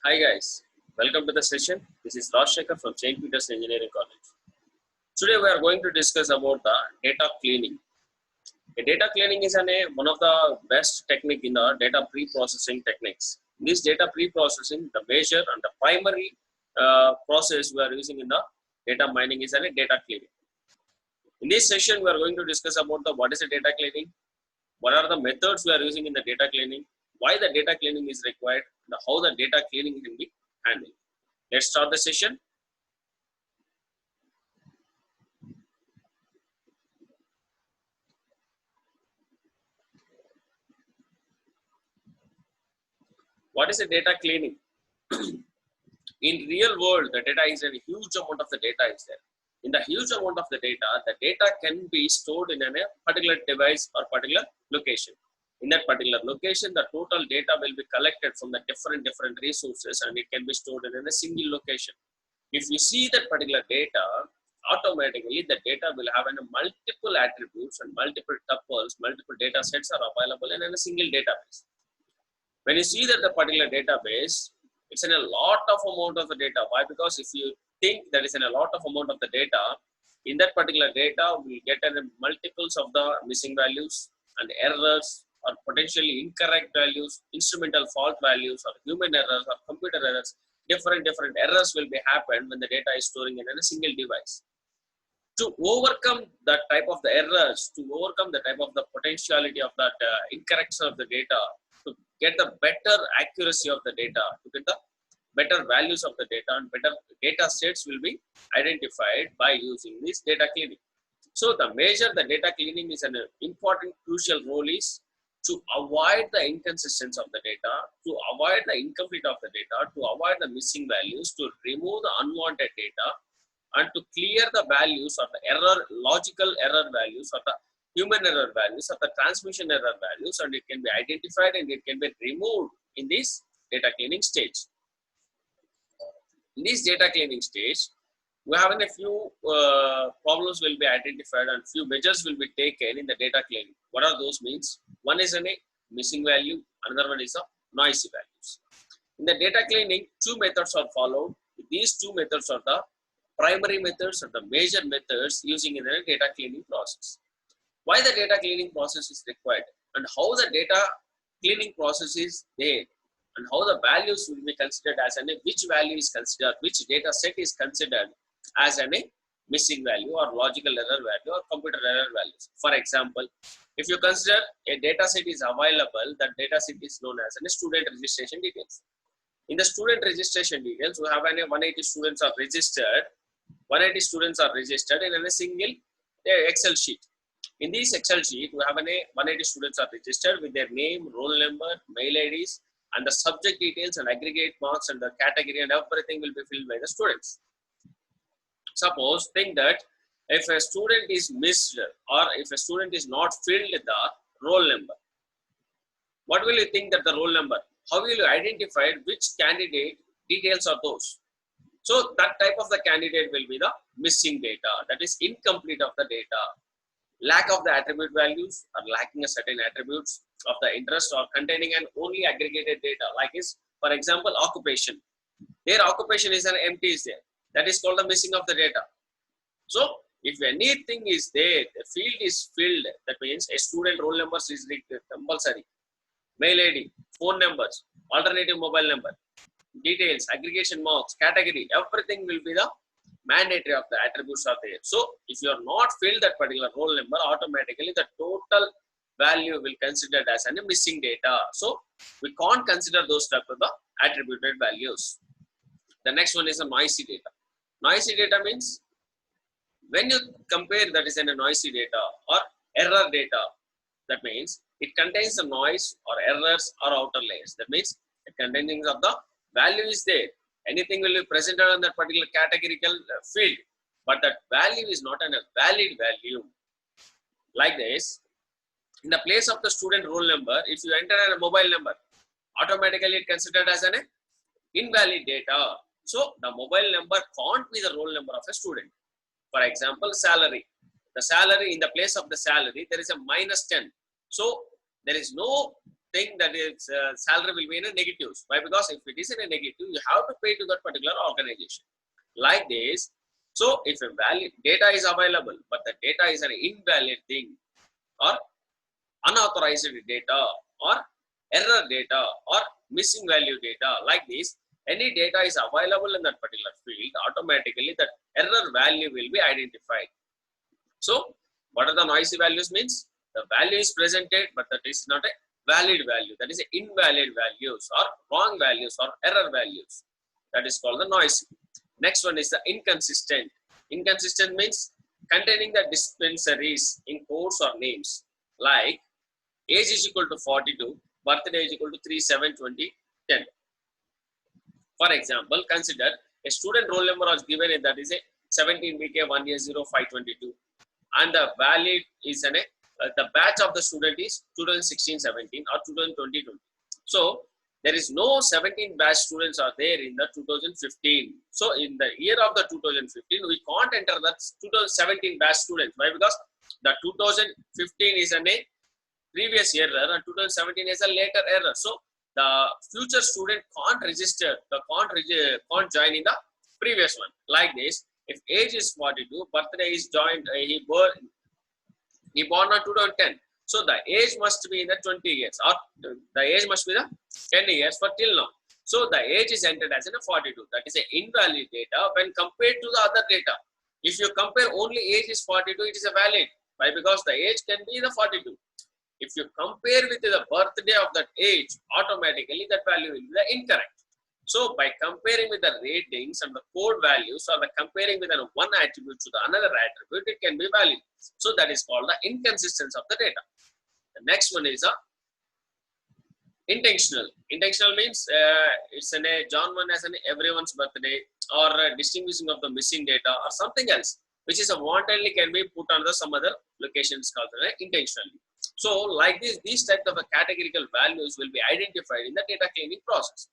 Hi guys, welcome to the session. This is Rajshekhar from St. Peter's Engineering College. Today we are going to discuss about the data cleaning. Data cleaning is one of the best technique in the data pre-processing techniques. This data pre-processing, the major and the primary process we are using in the data mining is data cleaning. In this session, we are going to discuss about the what is the data cleaning, what are the methods we are using in the data cleaning, why the data cleaning is required, and how the data cleaning can be handled. Let's start the session. What is the data cleaning? In real world, the data is a huge amount of the data is there. In the huge amount of the data can be stored in a particular device or particular location. In that particular location, the total data will be collected from the different resources and it can be stored in a single location. If you see that particular data, automatically the data will have multiple attributes and multiple tuples, multiple data sets are available in a single database. When you see that the particular database, it's in a lot of amount of the data. Why? Because if you think that is in a lot of amount of the data, in that particular data, we get multiples of the missing values and errors or potentially incorrect values, instrumental fault values or human errors or computer errors. Different errors will be happen when the data is storing in a single device. To overcome that type of the errors, to overcome the type of the potentiality of that incorrection of the data, to get the better accuracy of the data, to get the better values of the data and better data sets will be identified by using this data cleaning. So the data cleaning is an important crucial role is to avoid the inconsistency of the data, to avoid the incomplete of the data, to avoid the missing values, to remove the unwanted data, and to clear the values of the logical error values or the human error values or the transmission error values, and it can be identified and it can be removed in this data cleaning stage. In this data cleaning stage, we have a few problems will be identified and few measures will be taken in the data cleaning. What are those means? One is a missing value, another one is a noisy values. In the data cleaning, two methods are followed. These two methods are the primary methods and the major methods using in the data cleaning process. Why the data cleaning process is required and how the data cleaning process is there and how the values will be considered as which value is considered, which data set is considered as a missing value or logical error value or computer error values. For example, if you consider a data set is available, that data set is known as a student registration details. In the student registration details, we have 180 students are registered. 180 students are registered in a single Excel sheet. In this Excel sheet, we have 180 students are registered with their name, roll number, mail IDs, and the subject details and aggregate marks and the category and everything will be filled by the students. Suppose think that if a student is missed or if a student is not filled the roll number, what will you think that the roll number? How will you identify which candidate details are those? So that type of the candidate will be the missing data, that is incomplete of the data. Lack of the attribute values or lacking a certain attributes of the interest or containing an only aggregated data, like is, for example, occupation. Their occupation is an empty is there. That is called the missing of the data. So if anything is there, the field is filled, that means a student roll numbers is compulsory. Mail ID, phone numbers, alternative mobile number, details, aggregation marks, category, everything will be the mandatory of the attributes are there. So if you are not filled that particular roll number, automatically the total value will considered as a missing data. So we can't consider those type of the attributed values. The next one is a noisy data. Noisy data means when you compare that is a noisy data or error data, that means it contains the noise or errors or outer layers. That means it containing of the value is there. Anything will be presented on that particular categorical field, but that value is not a valid value. Like this, in the place of the student roll number, if you enter a mobile number, automatically it considered as an invalid data. So the mobile number can't be the roll number of a student. For example, salary. The salary, in the place of the salary, there is a -10. So there is no thing that is salary will be in a negatives. Why? Because if it is in a negative, you have to pay to that particular organization. Like this, so if a valid data is available, but the data is an invalid thing or unauthorized data or error data or missing value data, like this, any data is available in that particular field, automatically that error value will be identified. So what are the noisy values means? The value is presented, but that is not a valid value. That is a invalid values or wrong values or error values. That is called the noisy. Next one is the inconsistent. Inconsistent means containing the dispensaries in codes or names, like age is equal to 42, birthday is equal to 3/7/2010. For example, consider a student roll number was given, that is a 17 BK 1A0522, and the valid is the batch of the student is 2016-17 or 2020-20. So there is no 17 batch students are there in the 2015. So in the year of the 2015, we can't enter that 2017 batch students. Why? Because the 2015 is a previous error and 2017 is a later error. So the future student can't register, can't join in the previous one. Like this, if age is 42, birthday is joined, he born on 2010. So the age must be in the 20 years, or the age must be the 10 years for till now. So the age is entered as in a 42. That is an invalid data when compared to the other data. If you compare only age is 42, it is a valid. Why? Because the age can be the 42. If you compare with the birthday of that age, automatically that value will be the incorrect. So by comparing with the ratings and the code values, or the comparing with one attribute to the another attribute, it can be valid. So that is called the inconsistency of the data. The next one is intentional. Intentional means it's a John 1 as everyone's birthday, or distinguishing of the missing data or something else, which is a wantonly can be put under some other locations called intentionally. So like this, these types of categorical values will be identified in the data cleaning process.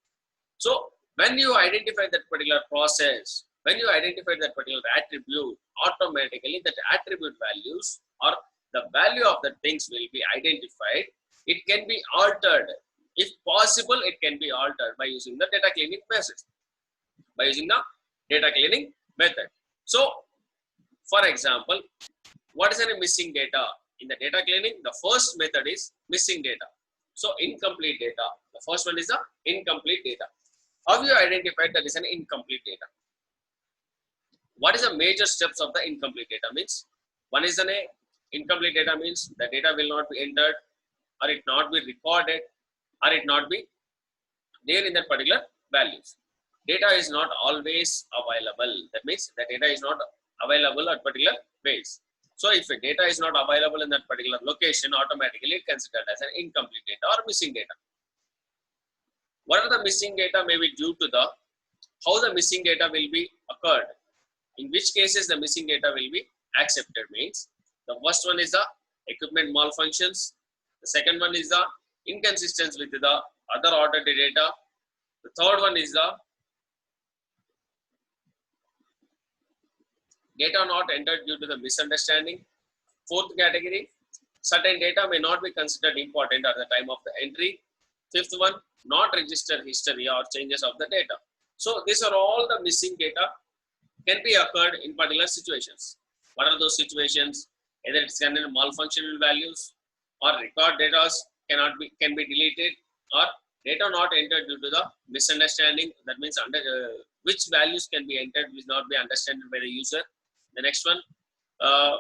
So when you identify that particular process, when you identify that particular attribute, automatically that attribute values or the value of the things will be identified. It can be altered. If possible, it can be altered by using the data cleaning method. So for example, what is a missing data? In the data cleaning, the first method is missing data. So incomplete data. The first one is the incomplete data. How you identify that is an incomplete data? What is the major steps of the incomplete data means? One is incomplete data means the data will not be entered, or it not be recorded, or it not be there in that particular values. Data is not always available. That means the data is not available at particular ways. So if a data is not available in that particular location, automatically it considered as an incomplete data or missing data. What are the missing data may be due to how the missing data will be occurred. In which cases the missing data will be accepted means, the first one is the equipment malfunctions. The second one is the inconsistency with the other ordered data. The third one is the data not entered due to the misunderstanding. Fourth category, certain data may not be considered important at the time of the entry. Fifth one, not register history or changes of the data. So these are all the missing data can be occurred in particular situations. What are those situations? Either it's can be malfunctional values, or record data can be deleted, or data not entered due to the misunderstanding. That means which values can be entered which not be understood by the user. The next one,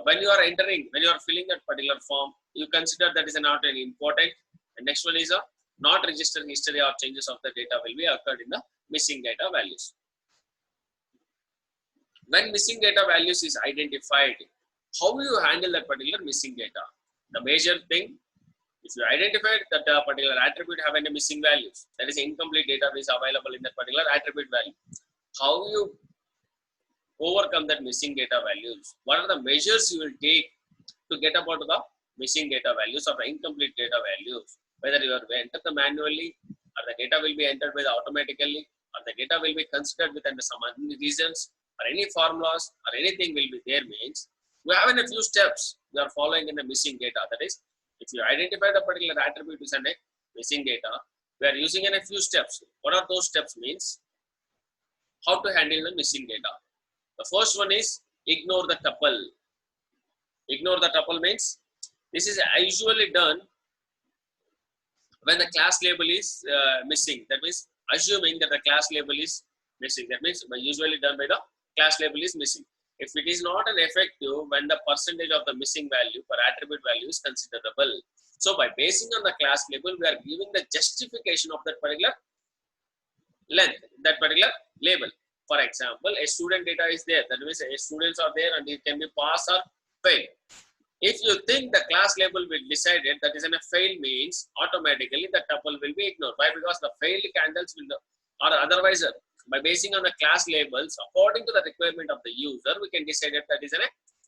when you are filling that particular form, you consider that is not an important. The next one is not register history or changes of the data will be occurred in the missing data values. When missing data values is identified, how you handle that particular missing data? The major thing, if you identify that a particular attribute have any missing values, that is incomplete data is available in that particular attribute value. How you overcome that missing data values? What are the measures you will take to get about the missing data values or the incomplete data values? Whether you are enter them manually, or the data will be entered with automatically, or the data will be considered with under some reasons, or any formulas, or anything will be there means, we have in a few steps we are following in the missing data. That is, if you identify the particular attribute is missing data, we are using in a few steps. What are those steps means? How to handle the missing data. The first one is ignore the tuple. Ignore the tuple means this is usually done when the class label is missing. That means assuming that the class label is missing. That means usually done by the class label is missing. If it is not an effective when the percentage of the missing value per attribute value is considerable. So by basing on the class label, we are giving the justification of that particular length, that particular label. For example, a student data is there. That means students are there and it can be pass or fail. If you think the class label will decide it, that is in a fail means automatically the tuple will be ignored. Why? Because the failed candles will, or otherwise, by basing on the class labels, according to the requirement of the user, we can decide that that is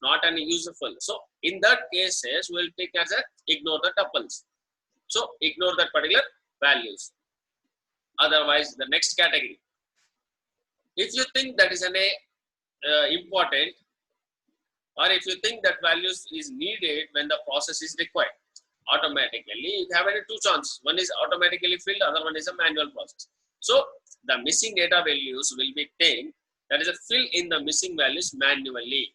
not an useful. So in that cases, we will take as a ignore the tuples. So ignore that particular values. Otherwise, the next category. If you think that is an important, or if you think that values is needed when the process is required, automatically you have any two chances. One is automatically filled, other one is a manual process. So the missing data values will be taken, that is a fill in the missing values manually.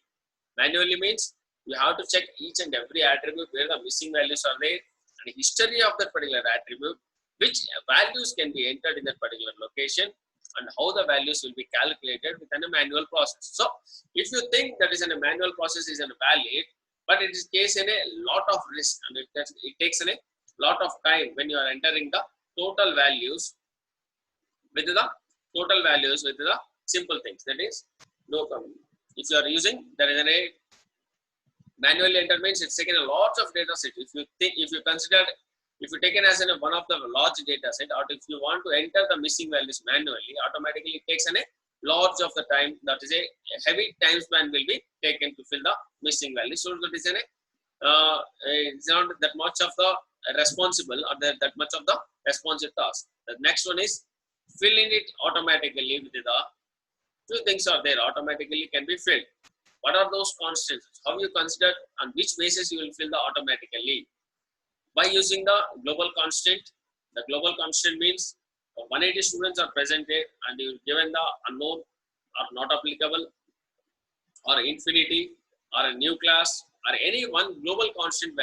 Manually means you have to check each and every attribute where the missing values are there and history of that particular attribute, which values can be entered in that particular location, and how the values will be calculated within a manual process. So if you think that is in a manual process is valid, but it is case in a lot of risk and it takes in a lot of time when you are entering the total values with the simple things. That is no problem. If you are using that is a manually enter means it's taken a lot of data set. If you consider, if you take it as one of the large data set, or if you want to enter the missing values manually, automatically it takes a lot of the time. That is a heavy time span will be taken to fill the missing values. So that is it's not that much of the responsible or that much of the responsive task. The next one is filling it automatically with the few things are there automatically can be filled. What are those constants? How you consider on which basis you will fill the automatically? By using the global constant. The global constant means 180 students are presented and you given the unknown or not applicable or infinity or a new class or any one global constant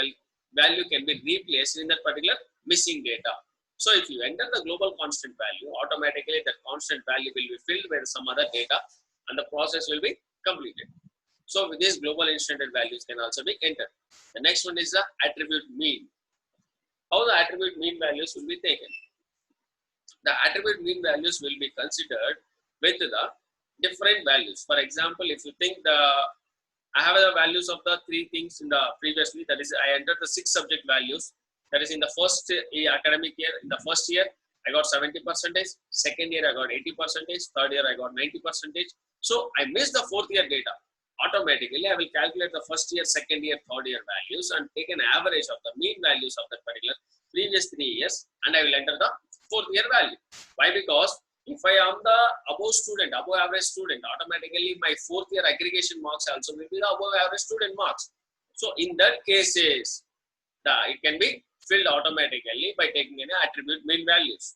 value can be replaced in that particular missing data. So if you enter the global constant value, automatically that constant value will be filled with some other data and the process will be completed. So with these global instanted values can also be entered. The next one is the attribute mean. How the attribute mean values will be taken? The attribute mean values will be considered with the different values. For example, if you think I have the values of the three things in the previously, that is I entered the 6 subject values. That is in the first academic year. In the first year, I got 70%. Second year, I got 80%. Third year, I got 90%. So I missed the fourth year data. Automatically, I will calculate the first year, second year, third year values and take an average of the mean values of that particular previous 3 years, and I will enter the fourth year value. Why? Because if I am the above average student, automatically my fourth year aggregation marks also will be the above average student marks. So in that cases, it can be filled automatically by taking an attribute mean values.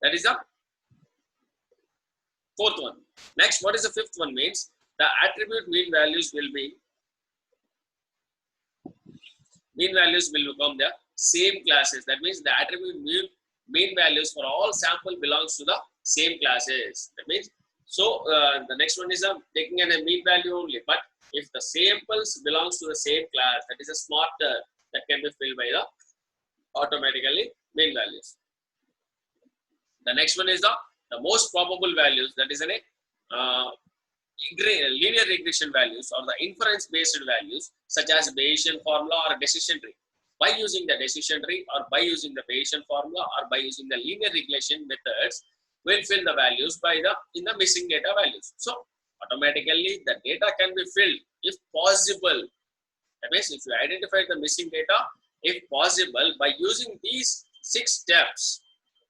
That is the fourth one. Next, what is the fifth one means? The attribute mean values will become the same classes. That means the attribute mean values for all sample belongs to the same classes. That means, so the next one is taking a mean value only. But if the samples belongs to the same class, that is a smarter that can be filled by the automatically mean values. The next one is the most probable values. That is linear regression values or the inference based values such as Bayesian formula or decision tree. By using the decision tree or by using the Bayesian formula or by using the linear regression methods, we'll fill the values in the missing data values. So automatically the data can be filled if possible. That means if you identify the missing data, if possible, by using these 6 steps,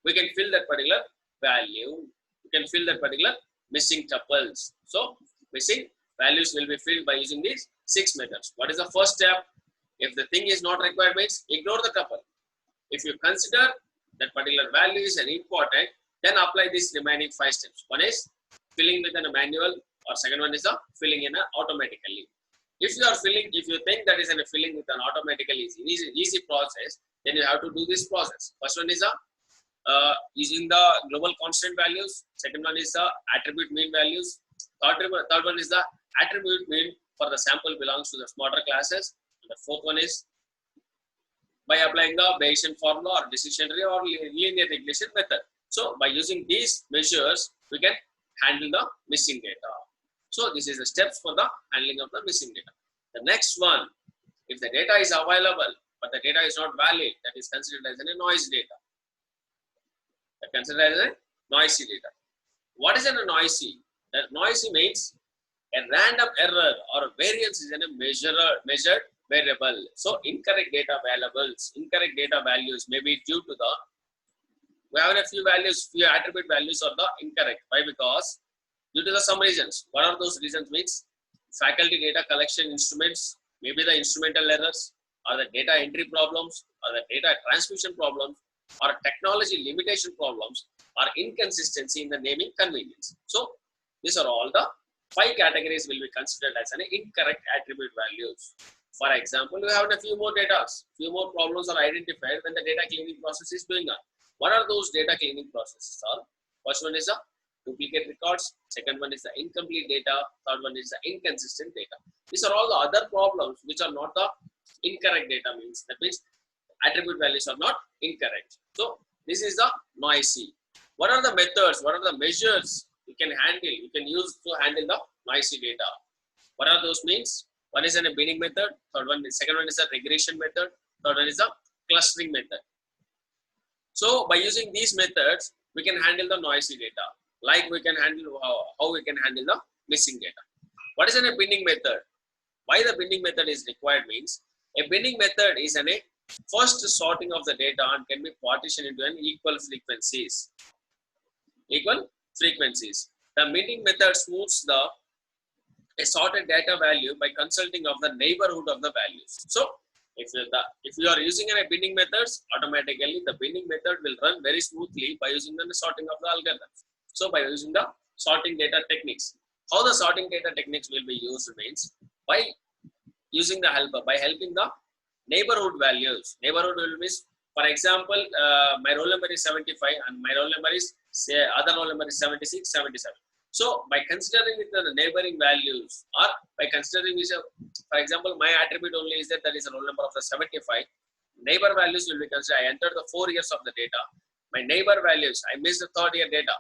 we can fill that particular value. We can fill that particular missing tuples. So missing values will be filled by using these 6 methods. What is the first step? If the thing is not required means ignore the tuple. If you consider that particular value is an important, then apply these remaining 5 steps. One is filling with a manual, or second one is the filling in automatically. If you are filling, if you think that is a filling with an automatically easy process, then you have to do this process. First one is using the global constant values. Second one is the attribute mean values. Third one is the attribute mean for the sample belongs to the smarter classes. And the fourth one is by applying the Bayesian formula or decision tree or linear regression method. So by using these measures, we can handle the missing data. So this is the steps for the handling of the missing data. The next one, if the data is available, but the data is not valid, that is considered as a noisy data. That considered as a noisy data. What is a noisy? That noisy means a random error or variance is a measured variable. So incorrect data values may be due to the, we have a few values, few attribute values are the incorrect. Why? Because due to some reasons. What are those reasons? Means faculty data collection instruments, maybe the instrumental errors, or the data entry problems, or the data transmission problems, or technology limitation problems, or inconsistency in the naming convenience. So these are all the 5 categories will be considered as an incorrect attribute values. For example, we have a few more data, few more problems are identified when the data cleaning process is going on. What are those data cleaning processes? First one is a duplicate records, second one is the incomplete data, third one is the inconsistent data. These are all the other problems which are not the incorrect data means. That means attribute values are not incorrect. So this is the noisy. What are the methods? What are the measures you can handle? You can use to handle the noisy data. What are those means? One is a binning method. Second one is a regression method. Third one is a clustering method. So by using these methods, we can handle the noisy data. Like we can handle how we can handle the missing data. What is a binning method? Why the binning method is required means a binning method is a first sorting of the data and can be partitioned into an equal frequencies. The binning method smooths a sorted data value by consulting of the neighborhood of the values. So if you are using a binning methods, automatically the binning method will run very smoothly by using the sorting of the algorithms. So by using the sorting data techniques. How the sorting data techniques will be used means by using the helper, by helping the neighborhood values. Neighborhood will be, for example, my roll number is 75 and my roll number is, say, other roll number is 76, 77. So by considering the neighboring values, or by considering, for example, my attribute only is that is a roll number of the 75. Neighbor values will be considered. I entered the 4 years of the data. My neighbor values, I missed the 3rd year data.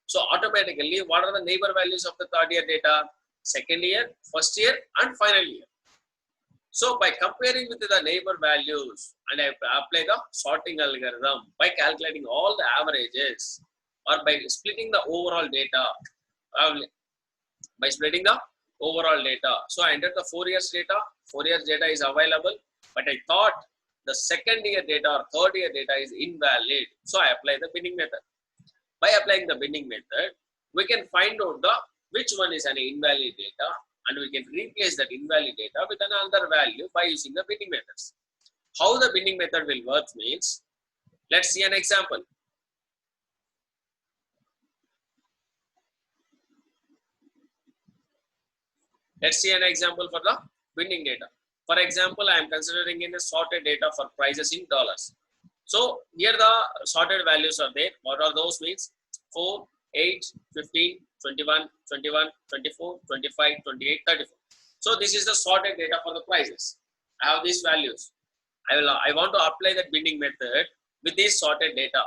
So automatically, what are the neighbor values of the 3rd year data? 2nd year, 1st year, and final year. So by comparing with the neighbor values, and I apply the sorting algorithm by calculating all the averages, or by splitting the overall data, So I entered the 4 years data. 4 years data is available, but I thought the 2nd year data or 3rd year data is invalid. So I apply the binning method. By applying the binning method, we can find out which one is an invalid data, and we can replace that invalid data with another value by using the binning methods. How the binning method will work means, let's see an example. Let's see an example for the binning data. For example, I am considering in a sorted data for prices in dollars. So here the sorted values are there. What are those means? 4, 8, 15, 21, 21, 24, 25, 28, 34. So this is the sorted data for the prices. I have these values. I want to apply that binning method with these sorted data.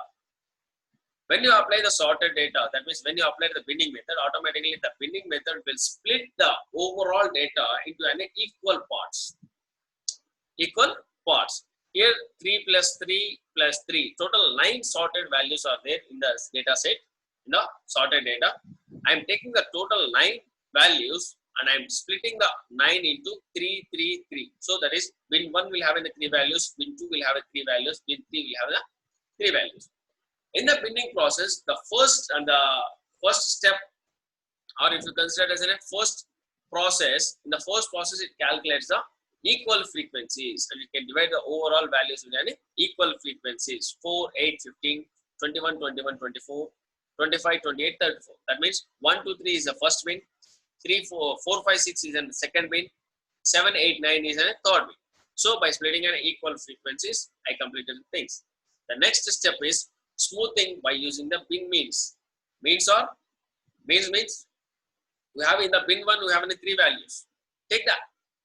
When you apply the sorted data, that means when you apply the binning method, automatically the binning method will split the overall data into an equal parts. Here 3 plus 3 plus 3. Total 9 sorted values are there in the data set, in the sorted data. I am taking the total 9 values and I am splitting the 9 into 3, 3, 3. So that is bin 1 will have the 3 values, bin 2 will have 3 values, bin 3 will have the 3 values. In the binning process, the first step, or if you consider it as a first process, in the first process it calculates the equal frequencies, and you can divide the overall values in any equal frequencies: 4, 8, 15, 21, 21, 24, 25, 28, 34. That means 1, 2, 3 is the first bin, 3, 4, 4, 5, 6 is in the second bin, 7, 8, 9 is in a third bin. So by splitting an equal frequencies, I completed things. The next step is smoothing by using the bin means. Means means we have in the bin 1 we have the 3 values. Take the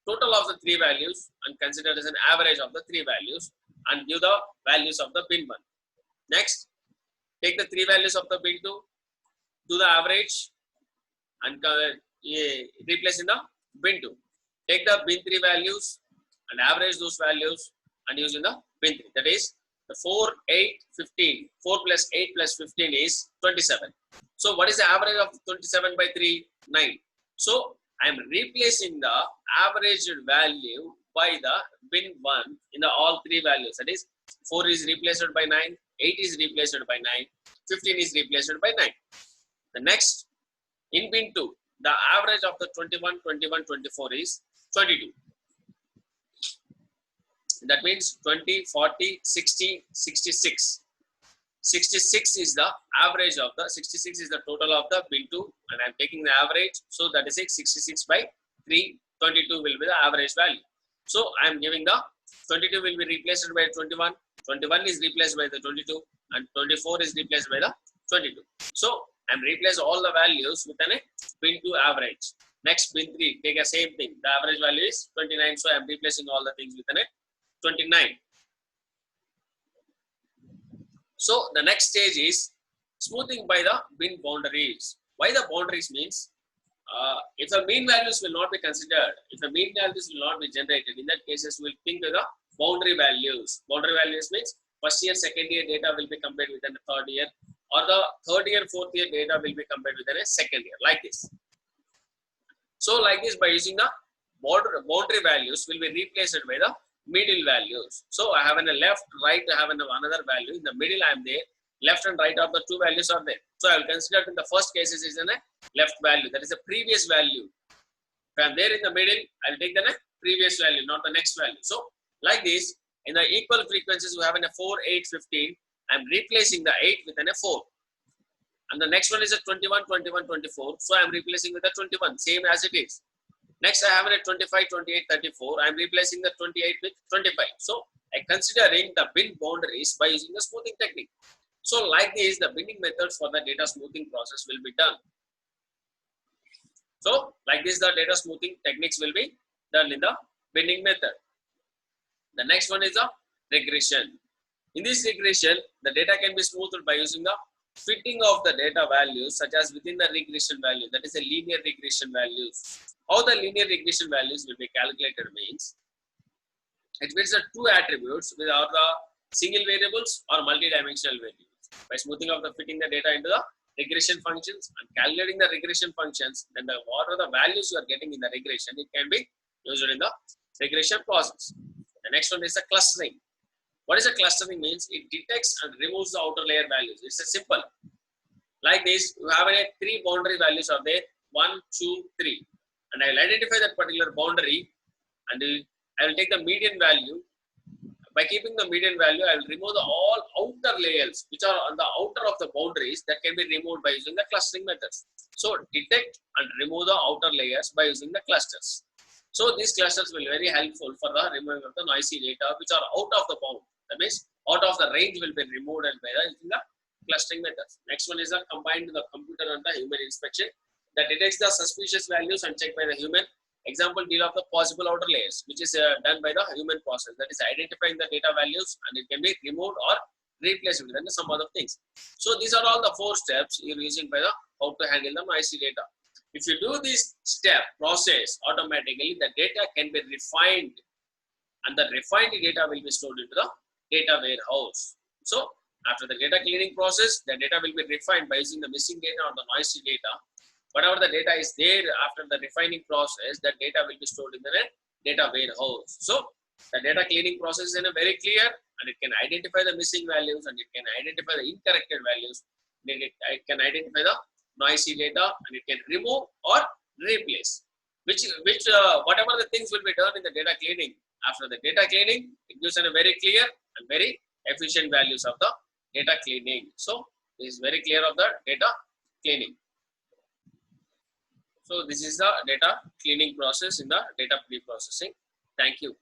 total of the 3 values and consider as an average of the 3 values and give the values of the bin 1. Next, take the 3 values of the bin 2, do the average and replace in the bin 2. Take the bin 3 values and average those values and use in the bin 3. That is the 4, 8, 15. 4 plus 8 plus 15 is 27. So what is the average of 27 by 3? 9. So I am replacing the average value by the bin 1 in the all 3 values. That is 4 is replaced by 9, 8 is replaced by 9, 15 is replaced by 9. The next, in bin 2, the average of the 21, 21, 24 is 22. That means 20, 40, 60, 66. 66 is the average of the 66 is the total of the bin 2, and I am taking the average. So that is 66 by 3, 22 will be the average value. So I am giving the 22 will be replaced by 21, 21 is replaced by the 22, and 24 is replaced by the 22. So I am replacing all the values with a bin 2 average. Next, bin 3, take the same thing. The average value is 29, so I am replacing all the things with a 29. So the next stage is smoothing by the bin boundaries. Why the boundaries means, if the mean values will not be considered, if the mean values will not be generated, in that cases we will think of the boundary values. Boundary values means first year, second year data will be compared with the third year, or the third year, fourth year data will be compared with the second year, like this. So like this, by using the boundary values will be replaced by the middle values. So I have in the left, right, I have another value. In the middle I am there. Left and right of the 2 values are there. So I will consider in the first cases is a left value. That is the previous value. If I am there in the middle, I will take the previous value, not the next value. So like this, in the equal frequencies we have in a 4, 8, 15. I am replacing the 8 with a 4. And the next one is a 21, 21, 24. So I am replacing with the 21, same as it is. Next, I have a 25, 28, 34. I am replacing the 28 with 25. So, I considering the bin boundaries by using the smoothing technique. So, like this, the binning methods for the data smoothing process will be done. So, like this, the data smoothing techniques will be done in the binning method. The next one is the regression. In this regression, the data can be smoothed by using the fitting of the data values such as within the regression value. That is a linear regression values. How the linear regression values will be calculated means, it means the 2 attributes with are the single variables or multi-dimensional variables. By smoothing of the fitting the data into the regression functions and calculating the regression functions, then what are the values you are getting in the regression, it can be used in the regression process. The next one is the clustering. What is a clustering means? It detects and removes the outer layer values. It's a simple. Like this, you have 3 boundary values are there, 1, 2, 3. And I will identify that particular boundary and I will take the median value. By keeping the median value, I will remove the all outer layers which are on the outer of the boundaries that can be removed by using the clustering methods. So detect and remove the outer layers by using the clusters. So these clusters will be very helpful for the removing of the noisy data which are out of the bound. That means out of the range will be removed and by using the clustering methods. Next one is the combined the computer and the human inspection that detects the suspicious values and checked by the human. Example, deal of the possible outer layers, which is done by the human process. That is identifying the data values and it can be removed or replaced with some other things. So these are all the 4 steps you're using by the how to handle the noisy data. If you do this process, automatically the data can be refined and the refined data will be stored into the data warehouse. So after the data cleaning process, the data will be refined by using the missing data or the noisy data. Whatever the data is there after the refining process, that data will be stored in the data warehouse. So the data cleaning process is very clear and it can identify the missing values and it can identify the incorrected values. It can identify the noisy data and it can remove or replace. whatever the things will be done in the data cleaning. After the data cleaning, it gives a very clear and very efficient values of the data cleaning. So this is very clear of the data cleaning. So this is the data cleaning process in the data pre-processing. Thank you.